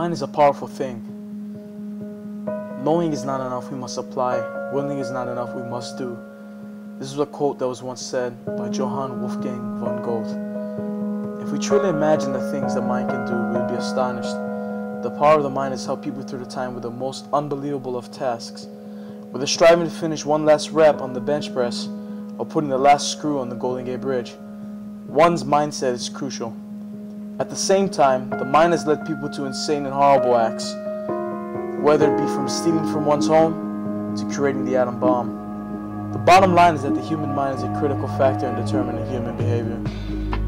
mind is a powerful thing. Knowing is not enough, we must apply. Willing is not enough, we must do. This is a quote that was once said by Johann Wolfgang von Goethe. If we truly imagine the things the mind can do, we would be astonished. The power of the mind has helped people through the time with the most unbelievable of tasks, whether striving to finish one last rep on the bench press or putting the last screw on the Golden Gate Bridge. One's mindset is crucial. At the same time, the mind has led people to insane and horrible acts, whether it be from stealing from one's home to creating the atom bomb. The bottom line is that the human mind is a critical factor in determining human behavior.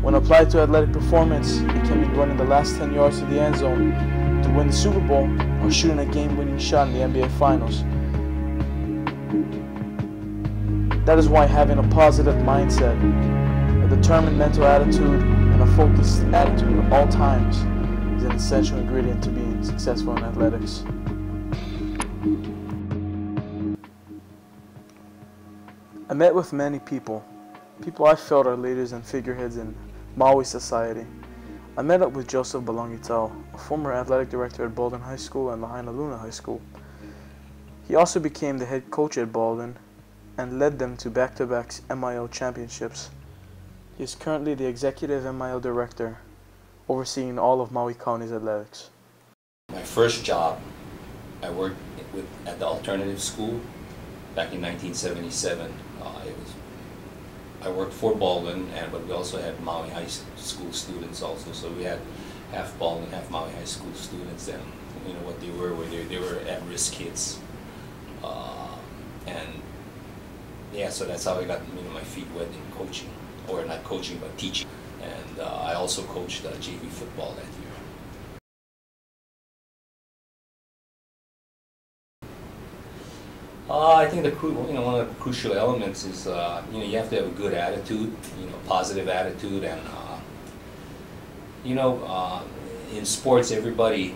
When applied to athletic performance, it can be running the last 10 yards to the end zone to win the Super Bowl or shooting a game-winning shot in the NBA Finals. That is why having a positive mindset, a determined mental attitude, and a focused attitude at all times is an essential ingredient to being successful in athletics. I met with many people I felt are leaders and figureheads in Maui society. I met up with Joseph Balangitao, a former athletic director at Baldwin High School and Lahaina Luna High School. He also became the head coach at Baldwin and led them to back-to-back MIL championships. He is currently the executive MIL director, overseeing all of Maui County's athletics. My first job, I worked at the alternative school back in 1977. I worked for Baldwin, but we also had Maui High School students also. So we had half Baldwin, half Maui High School students, and you know what they were at-risk kids, and yeah, so that's how I got my feet wet in coaching, or not coaching but teaching, and I also coached JV football that year. I think one of the crucial elements is you have to have a good attitude, positive attitude, and in sports everybody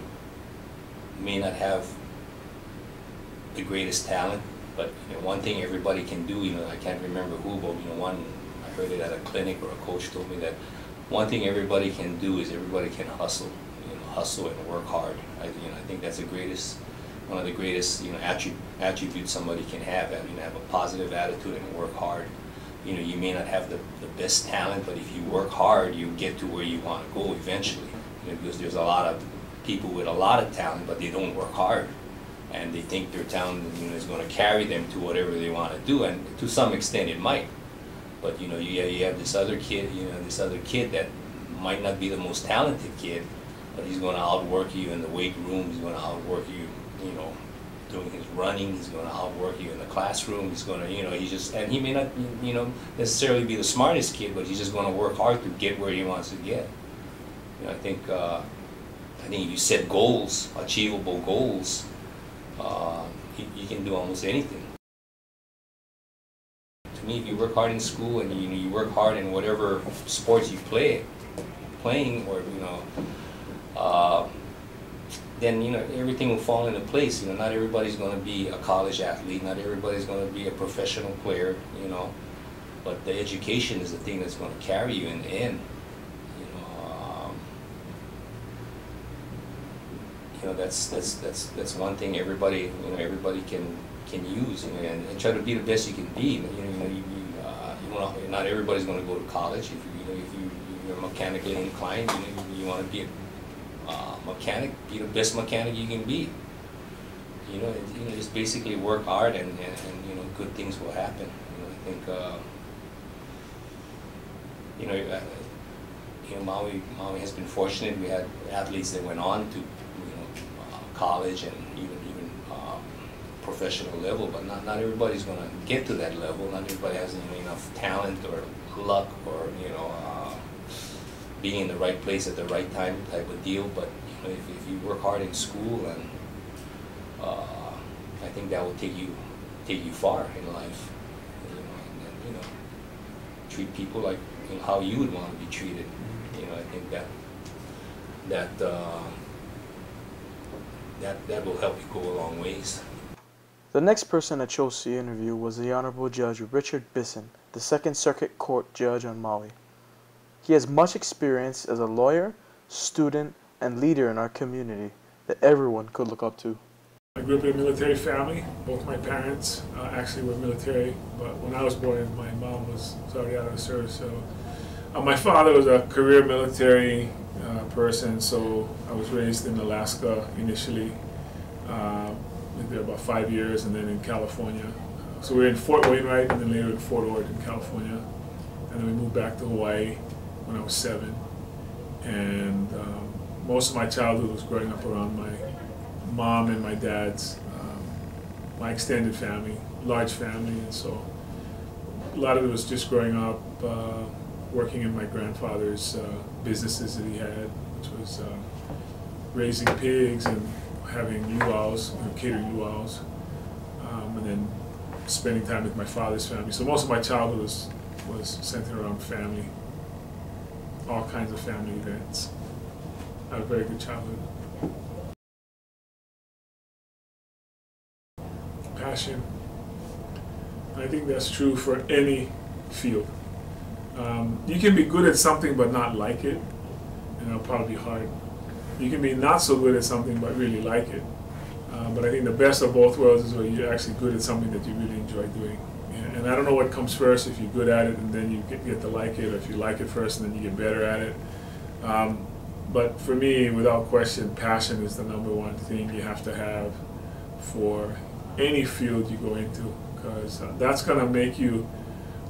may not have the greatest talent, but one thing everybody can do. I can't remember who, but I heard it at a clinic, or a coach told me that one thing everybody can do is everybody can hustle, hustle and work hard. I think that's one of the greatest attributes somebody can have. Have a positive attitude and work hard. You may not have the best talent, but if you work hard, you get to where you want to go eventually. Because there's a lot of people with a lot of talent, but they don't work hard, and they think their talent is going to carry them to whatever they want to do, and to some extent it might. But you have this other kid, that might not be the most talented kid, but he's going to outwork you in the weight room. He's going to outwork you, doing his running. He's going to outwork you in the classroom. He's going to, and he may not, necessarily be the smartest kid, but he's just going to work hard to get where he wants to get. I think if you set goals, achievable goals, you can do almost anything. To me, if you work hard in school and you work hard in whatever sports you playing, or then everything will fall into place. Not everybody's going to be a college athlete. Not everybody's going to be a professional player. But the education is the thing that's going to carry you in the end. That's one thing everybody can use, and try to be the best you can be. Not everybody's going to go to college. If you're mechanically inclined, you want to be a mechanic. Be the best mechanic you can be. Just basically work hard, and good things will happen. I think Maui has been fortunate. We had athletes that went on to college and even professional level, but not everybody's going to get to that level. Not everybody has enough talent or luck, or being in the right place at the right time type of deal. But if you work hard in school, and I think that will take you far in life. And treat people like how you would want to be treated. I think that will help you go a long ways. The next person I chose to interview was the Honorable Judge Richard Bissen, the Second Circuit Court Judge on Maui. He has much experience as a lawyer, student, and leader in our community that everyone could look up to. I grew up in a military family. Both my parents actually were military, but when I was born, my mom was already out of the service. So my father was a career military person, so I was raised in Alaska initially. Lived there about 5 years, and then in California. So we were in Fort Wainwright, and then later in Fort Ord in California. And then we moved back to Hawaii when I was 7. And most of my childhood was growing up around my mom and my dad's, my extended family, large family. And so a lot of it was just growing up, working in my grandfather's businesses that he had, which was raising pigs and having luau's, catering luau's, and then spending time with my father's family. So most of my childhood was centered around family, all kinds of family events. I had a very good childhood. Passion. I think that's true for any field. You can be good at something but not like it, and it'll probably be hard. You can be not so good at something but really like it. But I think the best of both worlds is when you're actually good at something that you really enjoy doing. And I don't know what comes first, if you're good at it and then you get to like it, or if you like it first and then you get better at it. But for me, without question, passion is the #1 thing you have to have for any field you go into, because that's going to make you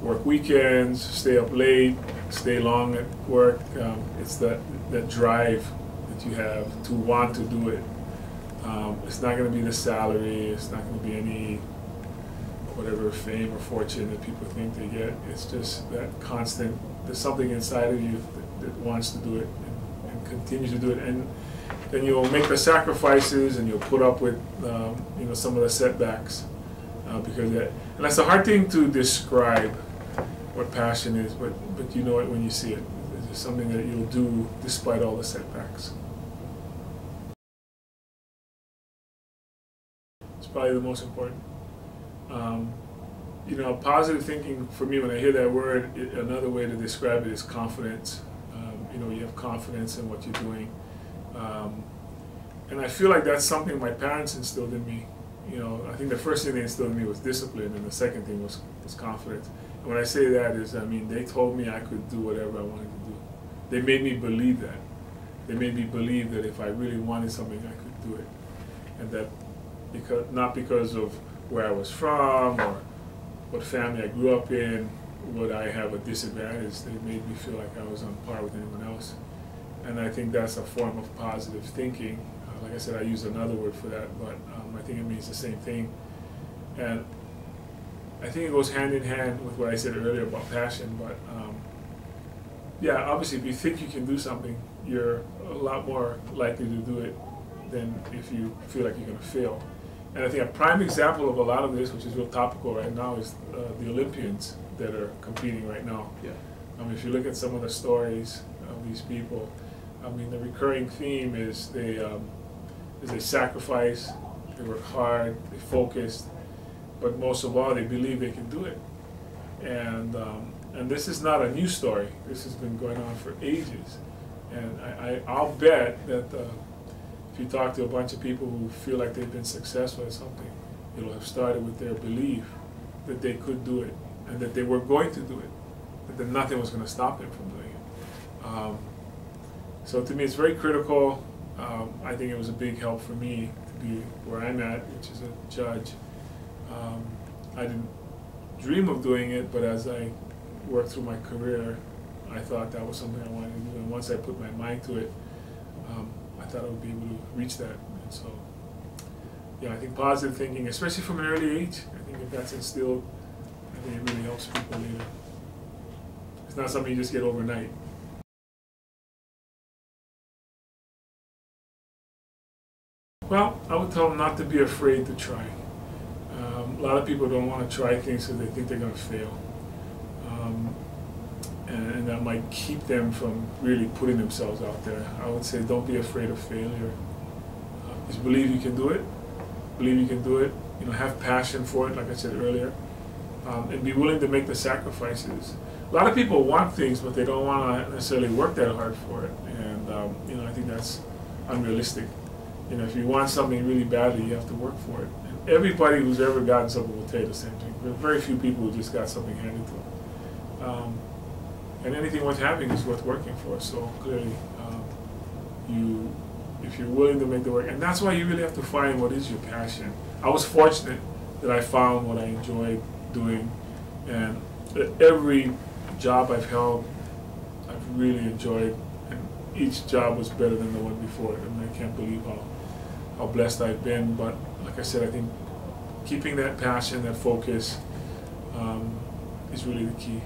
work weekends, stay up late, stay long at work. It's that drive that you have to want to do it. It's not going to be the salary, it's not going to be any whatever fame or fortune that people think they get. It's just that constant, there's something inside of you that wants to do it and continues to do it. And then you'll make the sacrifices and you'll put up with some of the setbacks. And that's a hard thing to describe, what passion is, but you know it when you see it. It's just something that you'll do despite all the setbacks. It's probably the most important. Positive thinking, for me, when I hear that word, another way to describe it is confidence. You have confidence in what you're doing. And I feel like that's something my parents instilled in me. I think the first thing they instilled in me was discipline, and the second thing was confidence. And when I say that is, they told me I could do whatever I wanted to do. They made me believe that. They made me believe that if I really wanted something, I could do it. And that not because of where I was from or what family I grew up in, would I have a disadvantage. They made me feel like I was on par with anyone else. And I think that's a form of positive thinking. Like I said, I use another word for that, but I think it means the same thing. And I think it goes hand in hand with what I said earlier about passion. But yeah, obviously, if you think you can do something, you're a lot more likely to do it than if you feel like you're going to fail. And I think a prime example of a lot of this, which is real topical right now, is the Olympians that are competing right now. Yeah. If you look at some of the stories of these people, the recurring theme is they sacrifice, they work hard, they focus, but most of all, they believe they can do it. And this is not a new story. This has been going on for ages. And I'll bet that if you talk to a bunch of people who feel like they've been successful at something, it'll have started with their belief that they could do it and that they were going to do it, that nothing was going to stop them from doing it. So to me, it's very critical. I think it was a big help for me to be where I'm at, which is a judge. I didn't dream of doing it, but as I worked through my career, I thought that was something I wanted to do. And once I put my mind to it, I thought I would be able to reach that. And so, yeah, I think positive thinking, especially from an early age, I think if that's instilled, I think it really helps people later. It's not something you just get overnight. Well, I would tell them not to be afraid to try. A lot of people don't want to try things because they think they're going to fail. And that might keep them from really putting themselves out there. I would say don't be afraid of failure. Just believe you can do it. Believe you can do it. Have passion for it, like I said earlier. And be willing to make the sacrifices. A lot of people want things, but they don't want to necessarily work that hard for it. And I think that's unrealistic. You know, if you want something really badly, you have to work for it. And everybody who's ever gotten something will tell you the same thing. There are very few people who just got something handed to them. And anything worth having is worth working for. So clearly, if you're willing to make the work, and that's why you really have to find what is your passion. I was fortunate that I found what I enjoyed doing, and every job I've held, I've really enjoyed, and each job was better than the one before. And I can't believe how blessed I've been. But like I said, I think keeping that passion, that focus, is really the key.